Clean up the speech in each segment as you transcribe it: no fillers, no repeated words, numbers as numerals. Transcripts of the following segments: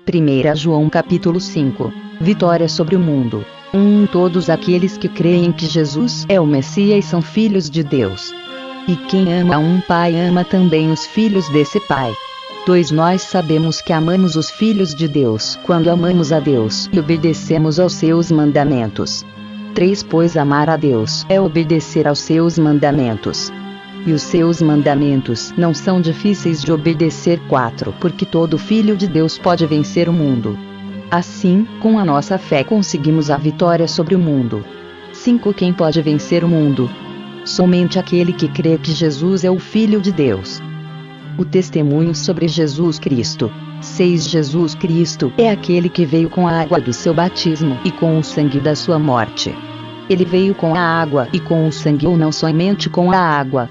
1 João capítulo 5. Vitória sobre o mundo. Todos aqueles que creem que Jesus é o Messias são filhos de Deus. E quem ama a um pai ama também os filhos desse pai. 2 Nós sabemos que amamos os filhos de Deus quando amamos a Deus e obedecemos aos seus mandamentos. 3 Pois amar a Deus é obedecer aos seus mandamentos. E os seus mandamentos não são difíceis de obedecer. 4 Porque todo filho de Deus pode vencer o mundo. Assim, com a nossa fé conseguimos a vitória sobre o mundo. 5 Quem pode vencer o mundo? Somente aquele que crê que Jesus é o Filho de Deus. O testemunho sobre Jesus Cristo. 6 Jesus Cristo é aquele que veio com a água do seu batismo e com o sangue da sua morte. Ele veio com a água e com o sangue, ou não somente com a água.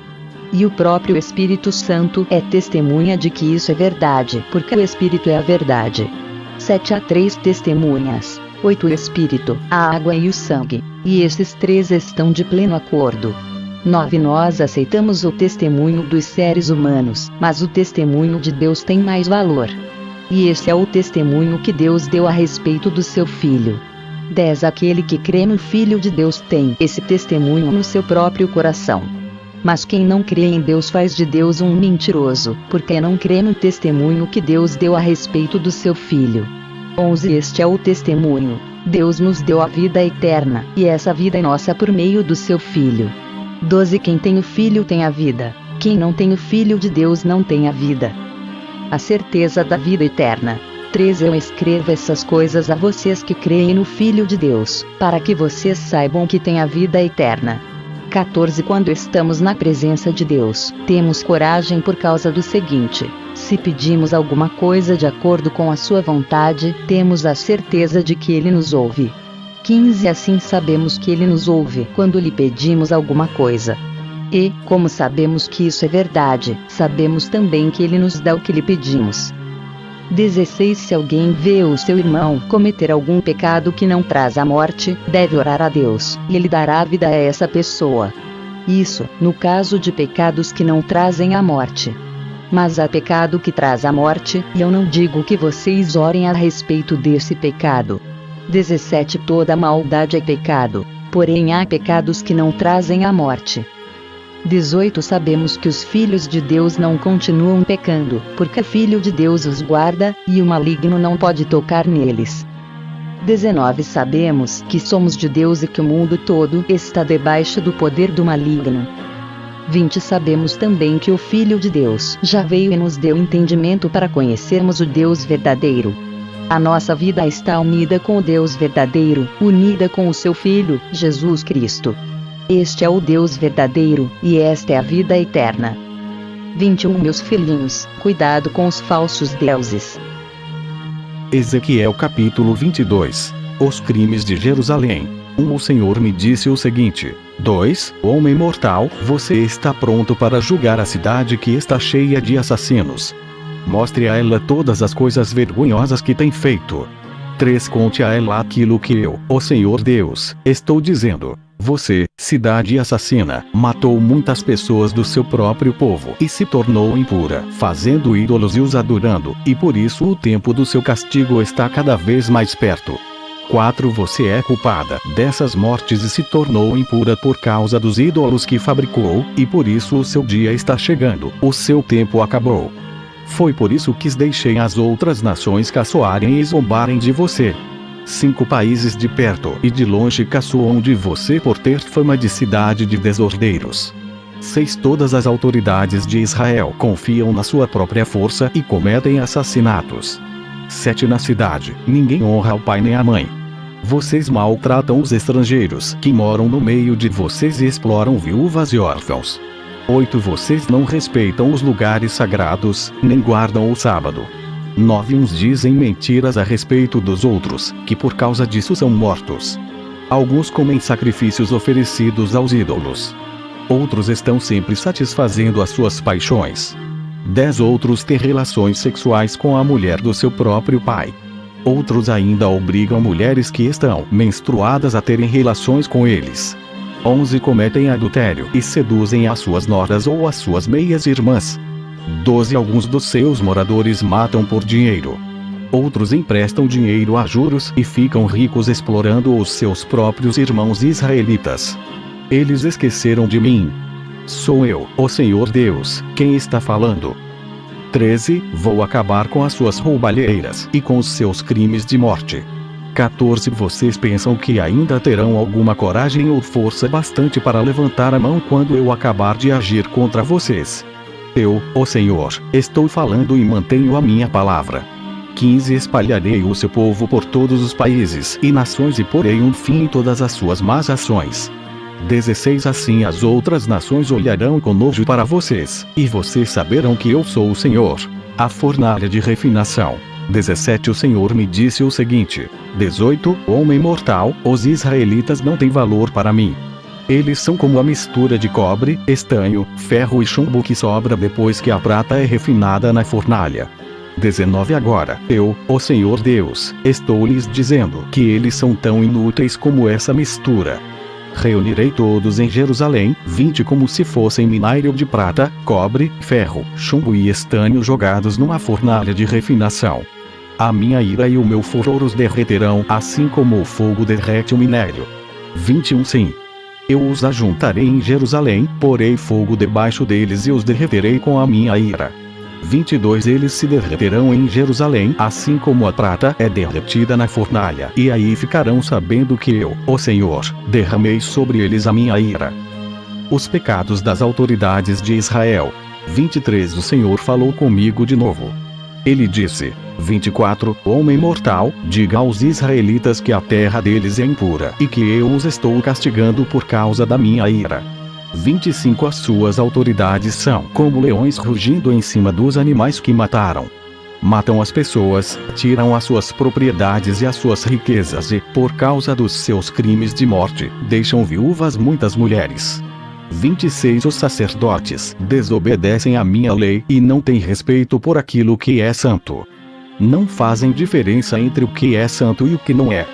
E o próprio Espírito Santo é testemunha de que isso é verdade, porque o Espírito é a verdade. 7 Há 3 testemunhas. 8 O Espírito, a água e o sangue, e esses 3 estão de pleno acordo. 9 Nós aceitamos o testemunho dos seres humanos, mas o testemunho de Deus tem mais valor. E esse é o testemunho que Deus deu a respeito do seu Filho. 10 Aquele que crê no Filho de Deus tem esse testemunho no seu próprio coração. Mas quem não crê em Deus faz de Deus um mentiroso, porque não crê no testemunho que Deus deu a respeito do seu Filho. 11 Este é o testemunho: Deus nos deu a vida eterna, e essa vida é nossa por meio do seu Filho. 12 Quem tem o Filho tem a vida. Quem não tem o Filho de Deus não tem a vida. A certeza da vida eterna. 13 Eu escrevo essas coisas a vocês que creem no Filho de Deus, para que vocês saibam que têm a vida eterna. 14 Quando estamos na presença de Deus, temos coragem por causa do seguinte: se pedimos alguma coisa de acordo com a sua vontade, temos a certeza de que Ele nos ouve. 15 Assim sabemos que Ele nos ouve quando lhe pedimos alguma coisa. E, como sabemos que isso é verdade, sabemos também que Ele nos dá o que lhe pedimos. 16 Se alguém vê o seu irmão cometer algum pecado que não traz a morte, deve orar a Deus, e Ele dará a vida a essa pessoa. Isso, no caso de pecados que não trazem a morte. Mas há pecado que traz a morte, e eu não digo que vocês orem a respeito desse pecado. 17 Toda maldade é pecado, porém há pecados que não trazem a morte. 18 Sabemos que os filhos de Deus não continuam pecando, porque o Filho de Deus os guarda, e o maligno não pode tocar neles. 19 Sabemos que somos de Deus e que o mundo todo está debaixo do poder do maligno. 20 Sabemos também que o Filho de Deus já veio e nos deu entendimento para conhecermos o Deus verdadeiro. A nossa vida está unida com o Deus verdadeiro, unida com o seu Filho, Jesus Cristo. Este é o Deus verdadeiro, e esta é a vida eterna. 21 Meus filhinhos, cuidado com os falsos deuses. Ezequiel capítulo 22. Os crimes de Jerusalém. O Senhor me disse o seguinte: 2 Homem mortal, você está pronto para julgar a cidade que está cheia de assassinos. Mostre a ela todas as coisas vergonhosas que tem feito. 3 Conte a ela aquilo que eu, o Senhor Deus, estou dizendo. Você, cidade assassina, matou muitas pessoas do seu próprio povo e se tornou impura, fazendo ídolos e os adorando, e por isso o tempo do seu castigo está cada vez mais perto. 4 Você é culpada dessas mortes e se tornou impura por causa dos ídolos que fabricou, e por isso o seu dia está chegando, o seu tempo acabou. Foi por isso que deixei as outras nações caçoarem e zombarem de você. 5 países de perto e de longe caçoam de você por ter fama de cidade de desordeiros. 6 Todas as autoridades de Israel confiam na sua própria força e cometem assassinatos. 7 Na cidade, ninguém honra o pai nem a mãe. Vocês maltratam os estrangeiros que moram no meio de vocês e exploram viúvas e órfãos. 8 Vocês não respeitam os lugares sagrados, nem guardam o sábado. 9 Uns dizem mentiras a respeito dos outros, que por causa disso são mortos. Alguns comem sacrifícios oferecidos aos ídolos. Outros estão sempre satisfazendo as suas paixões. 10 Outros têm relações sexuais com a mulher do seu próprio pai. Outros ainda obrigam mulheres que estão menstruadas a terem relações com eles. 11 Cometem adultério e seduzem as suas noras ou as suas meias-irmãs. 12 Alguns dos seus moradores matam por dinheiro. Outros emprestam dinheiro a juros e ficam ricos explorando os seus próprios irmãos israelitas. Eles esqueceram de mim. Sou eu, o Senhor Deus, quem está falando. 13. Vou acabar com as suas roubalheiras e com os seus crimes de morte. 14. Vocês pensam que ainda terão alguma coragem ou força bastante para levantar a mão quando eu acabar de agir contra vocês? Eu, o Senhor, estou falando e mantenho a minha palavra. 15. Espalharei o seu povo por todos os países e nações e porei um fim em todas as suas más ações. 16. Assim as outras nações olharão com nojo para vocês, e vocês saberão que eu sou o Senhor, a fornalha de refinação. 17. O Senhor me disse o seguinte. 18. Homem mortal, os israelitas não têm valor para mim. Eles são como a mistura de cobre, estanho, ferro e chumbo que sobra depois que a prata é refinada na fornalha. 19. Agora, eu, o Senhor Deus, estou lhes dizendo que eles são tão inúteis como essa mistura. Reunirei todos em Jerusalém, 20 como se fossem minério de prata, cobre, ferro, chumbo e estanho jogados numa fornalha de refinação. A minha ira e o meu furor os derreterão assim como o fogo derrete o minério. 21. Sim. Eu os ajuntarei em Jerusalém, porei fogo debaixo deles e os derreterei com a minha ira. 22. Eles se derreterão em Jerusalém, assim como a prata é derretida na fornalha, e aí ficarão sabendo que eu, o Senhor, derramei sobre eles a minha ira. Os pecados das autoridades de Israel. 23. O Senhor falou comigo de novo. Ele disse. 24. Homem mortal, diga aos israelitas que a terra deles é impura e que eu os estou castigando por causa da minha ira. 25. As suas autoridades são como leões rugindo em cima dos animais que mataram. Matam as pessoas, tiram as suas propriedades e as suas riquezas e, por causa dos seus crimes de morte, deixam viúvas muitas mulheres. 26. Os sacerdotes desobedecem à minha lei e não têm respeito por aquilo que é santo. Não fazem diferença entre o que é santo e o que não é.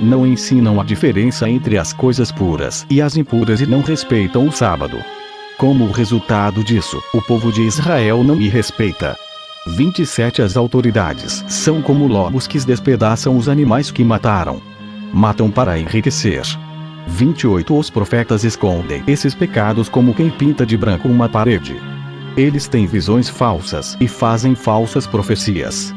Não ensinam a diferença entre as coisas puras e as impuras e não respeitam o sábado. Como resultado disso, o povo de Israel não me respeita. 27. As autoridades são como lobos que despedaçam os animais que mataram. Matam para enriquecer. 28. Os profetas escondem esses pecados como quem pinta de branco uma parede. Eles têm visões falsas e fazem falsas profecias.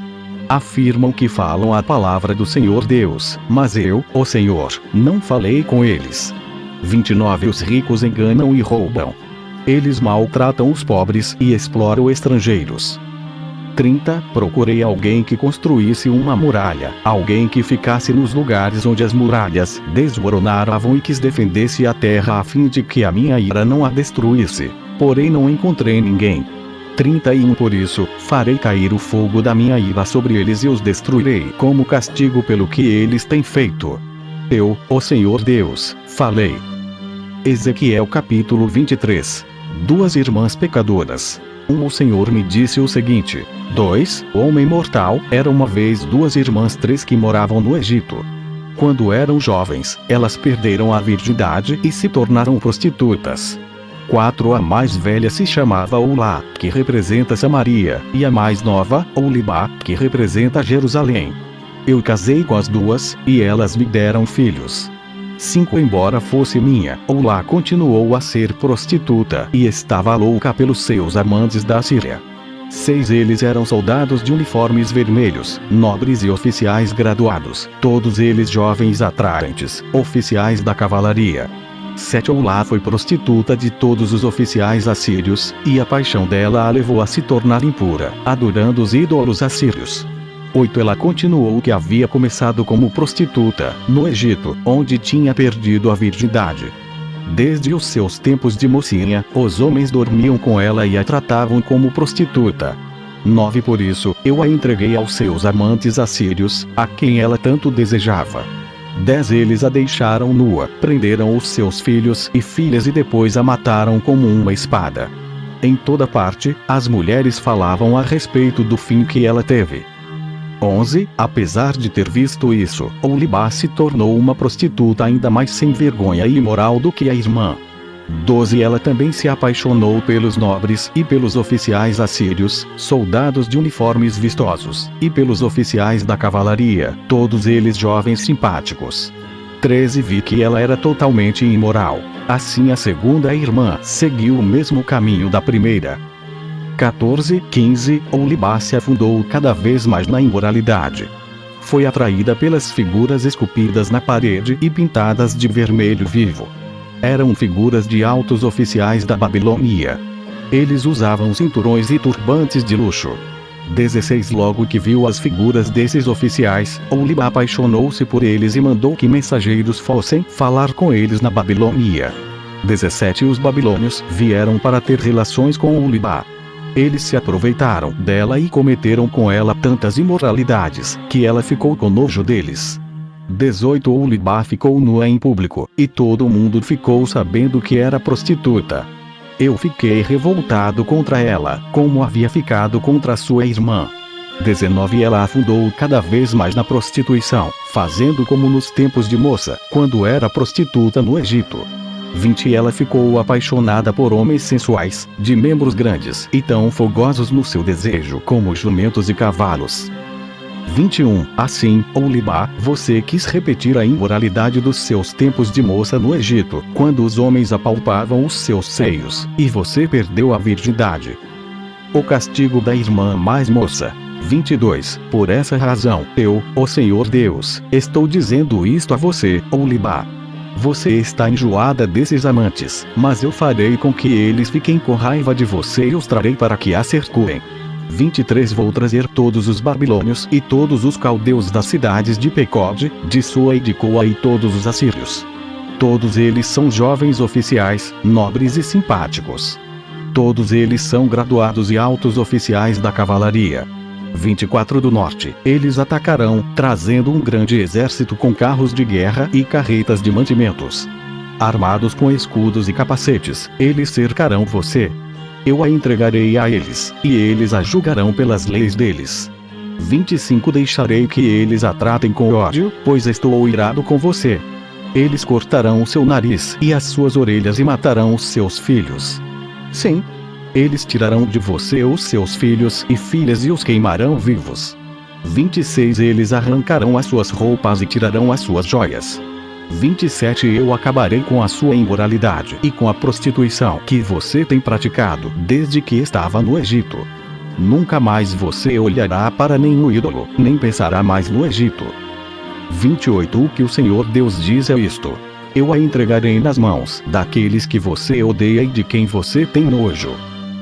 Afirmam que falam a palavra do Senhor Deus, mas eu, o Senhor, não falei com eles. 29. Os ricos enganam e roubam. Eles maltratam os pobres e exploram estrangeiros. 30. Procurei alguém que construísse uma muralha, alguém que ficasse nos lugares onde as muralhas desmoronavam e que defendesse a terra a fim de que a minha ira não a destruísse, porém não encontrei ninguém. 31. Por isso, farei cair o fogo da minha ira sobre eles e os destruirei como castigo pelo que eles têm feito. Eu, o Senhor Deus, falei. Ezequiel capítulo 23. Duas irmãs pecadoras. O Senhor me disse o seguinte. 2. Homem mortal, era uma vez duas irmãs que moravam no Egito. Quando eram jovens, elas perderam a virgindade e se tornaram prostitutas. 4. A mais velha se chamava Olá, que representa Samaria, e a mais nova, Olibá, que representa Jerusalém. Eu casei com as duas, e elas me deram filhos. 5. Embora fosse minha, Olá continuou a ser prostituta e estava louca pelos seus amantes da Síria. 6. Eles eram soldados de uniformes vermelhos, nobres e oficiais graduados, todos eles jovens atraentes, oficiais da cavalaria. 7. Olá foi prostituta de todos os oficiais assírios, e a paixão dela a levou a se tornar impura, adorando os ídolos assírios. 8. Ela continuou o que havia começado como prostituta, no Egito, onde tinha perdido a virgindade. Desde os seus tempos de mocinha, os homens dormiam com ela e a tratavam como prostituta. 9. Por isso, eu a entreguei aos seus amantes assírios, a quem ela tanto desejava. 10. Eles a deixaram nua, prenderam os seus filhos e filhas e depois a mataram como uma espada. Em toda parte, as mulheres falavam a respeito do fim que ela teve. 11. Apesar de ter visto isso, Olibá se tornou uma prostituta ainda mais sem vergonha e imoral do que a irmã. 12 Ela também se apaixonou pelos nobres e pelos oficiais assírios, soldados de uniformes vistosos, e pelos oficiais da cavalaria, todos eles jovens simpáticos. 13 Vi que ela era totalmente imoral. Assim a segunda irmã seguiu o mesmo caminho da primeira. 15 Oholibá se afundou cada vez mais na imoralidade. Foi atraída pelas figuras esculpidas na parede e pintadas de vermelho vivo. Eram figuras de altos oficiais da Babilônia. Eles usavam cinturões e turbantes de luxo. 16 Logo que viu as figuras desses oficiais, Oholibá apaixonou-se por eles e mandou que mensageiros fossem falar com eles na Babilônia. 17 Os babilônios vieram para ter relações com Oholibá. Eles se aproveitaram dela e cometeram com ela tantas imoralidades, que ela ficou com nojo deles. 18 Oholibá ficou nua em público, e todo mundo ficou sabendo que era prostituta. Eu fiquei revoltado contra ela, como havia ficado contra sua irmã. 19 Ela afundou cada vez mais na prostituição, fazendo como nos tempos de moça, quando era prostituta no Egito. 20 Ela ficou apaixonada por homens sensuais, de membros grandes e tão fogosos no seu desejo como jumentos e cavalos. 21 Assim, Oholibá, você quis repetir a imoralidade dos seus tempos de moça no Egito, quando os homens apalpavam os seus seios, e você perdeu a virgindade. O castigo da irmã mais moça. 22 Por essa razão, eu, o Senhor Deus, estou dizendo isto a você, Oholibá. Você está enjoada desses amantes, mas eu farei com que eles fiquem com raiva de você e os trarei para que a cercuem. 23 Vou trazer todos os babilônios e todos os caldeus das cidades de Pecode, de Sua e de Coa e todos os assírios. Todos eles são jovens oficiais, nobres e simpáticos. Todos eles são graduados e altos oficiais da cavalaria. 24 Do norte, eles atacarão, trazendo um grande exército com carros de guerra e carretas de mantimentos. Armados com escudos e capacetes, eles cercarão você. Eu a entregarei a eles, e eles a julgarão pelas leis deles. 25 Deixarei que eles a tratem com ódio, pois estou irado com você. Eles cortarão o seu nariz e as suas orelhas e matarão os seus filhos. Sim. Eles tirarão de você os seus filhos e filhas e os queimarão vivos. 26 Eles arrancarão as suas roupas e tirarão as suas joias. 27 Eu acabarei com a sua imoralidade e com a prostituição que você tem praticado desde que estava no Egito. Nunca mais você olhará para nenhum ídolo, nem pensará mais no Egito. 28 O que o Senhor Deus diz é isto: eu a entregarei nas mãos daqueles que você odeia e de quem você tem nojo.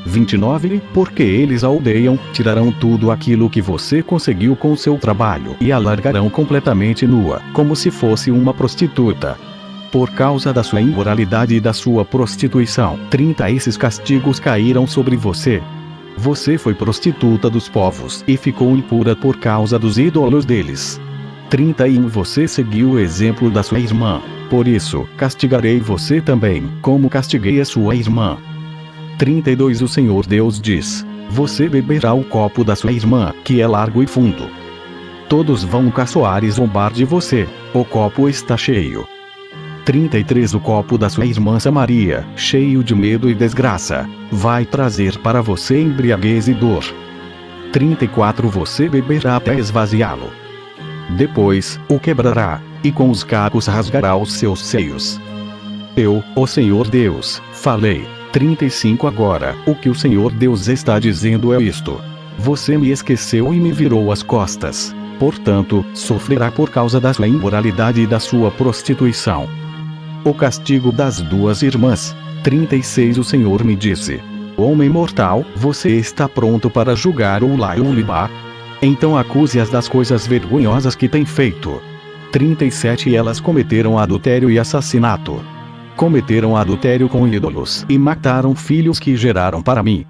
29 Porque eles a odeiam, tirarão tudo aquilo que você conseguiu com seu trabalho e a largarão completamente nua, como se fosse uma prostituta. Por causa da sua imoralidade e da sua prostituição, 30 Esses castigos caíram sobre você. Você foi prostituta dos povos e ficou impura por causa dos ídolos deles. 31 Você seguiu o exemplo da sua irmã. Por isso, castigarei você também, como castiguei a sua irmã. 32 O Senhor Deus diz: você beberá o copo da sua irmã, que é largo e fundo. Todos vão caçoar e zombar de você. O copo está cheio. 33 O copo da sua irmã Samaria, cheio de medo e desgraça, vai trazer para você embriaguez e dor. 34 Você beberá até esvaziá-lo. Depois, o quebrará, e com os cacos rasgará os seus seios. Eu, o Senhor Deus, falei. 35 Agora, o que o Senhor Deus está dizendo é isto: você me esqueceu e me virou as costas. Portanto, sofrerá por causa da sua imoralidade e da sua prostituição. O castigo das duas irmãs. 36 O Senhor me disse: homem mortal, você está pronto para julgar Oholá e Oholibá? Então acuse-as das coisas vergonhosas que tem feito. 37 Elas cometeram adultério e assassinato. Cometeram adultério com ídolos e mataram filhos que geraram para mim.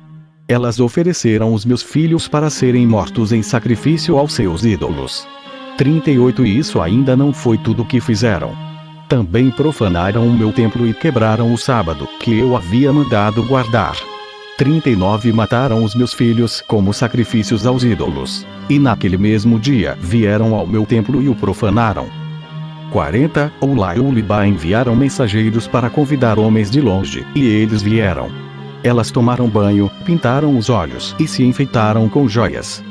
Elas ofereceram os meus filhos para serem mortos em sacrifício aos seus ídolos. 38 E isso ainda não foi tudo o que fizeram. Também profanaram o meu templo e quebraram o sábado, que eu havia mandado guardar. 39 Mataram os meus filhos como sacrifícios aos ídolos. E naquele mesmo dia vieram ao meu templo e o profanaram. 40, Olá e Olibá enviaram mensageiros para convidar homens de longe, e eles vieram. Elas tomaram banho, pintaram os olhos e se enfeitaram com joias.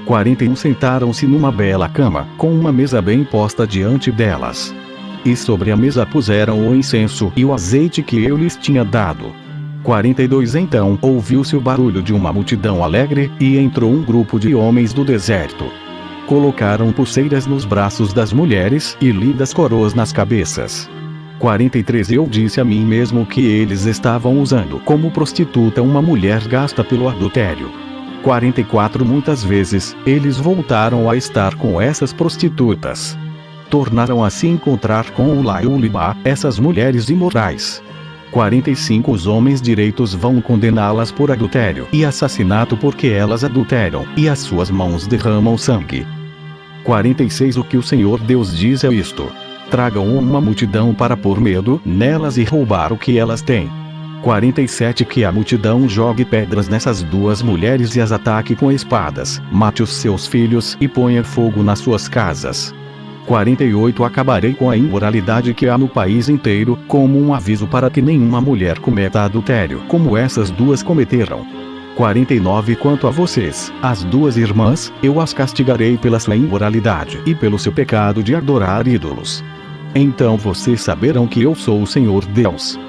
41 sentaram-se numa bela cama, com uma mesa bem posta diante delas. E sobre a mesa puseram o incenso e o azeite que eu lhes tinha dado. 42 Então ouviu-se o barulho de uma multidão alegre, e entrou um grupo de homens do deserto. Colocaram pulseiras nos braços das mulheres e lindas coroas nas cabeças. 43 Eu disse a mim mesmo que eles estavam usando como prostituta uma mulher gasta pelo adultério. 44 Muitas vezes, eles voltaram a estar com essas prostitutas. Tornaram a se encontrar com Olá e Olibá, essas mulheres imorais. 45 Os homens direitos vão condená-las por adultério e assassinato porque elas adulteram, e as suas mãos derramam sangue. 46 O que o Senhor Deus diz é isto: tragam uma multidão para pôr medo nelas e roubar o que elas têm. 47 Que a multidão jogue pedras nessas duas mulheres e as ataque com espadas, mate os seus filhos e ponha fogo nas suas casas. 48 Acabarei com a imoralidade que há no país inteiro, como um aviso para que nenhuma mulher cometa adultério, como essas duas cometeram. 49 Quanto a vocês, as duas irmãs, eu as castigarei pela sua imoralidade e pelo seu pecado de adorar ídolos. Então vocês saberão que eu sou o Senhor Deus.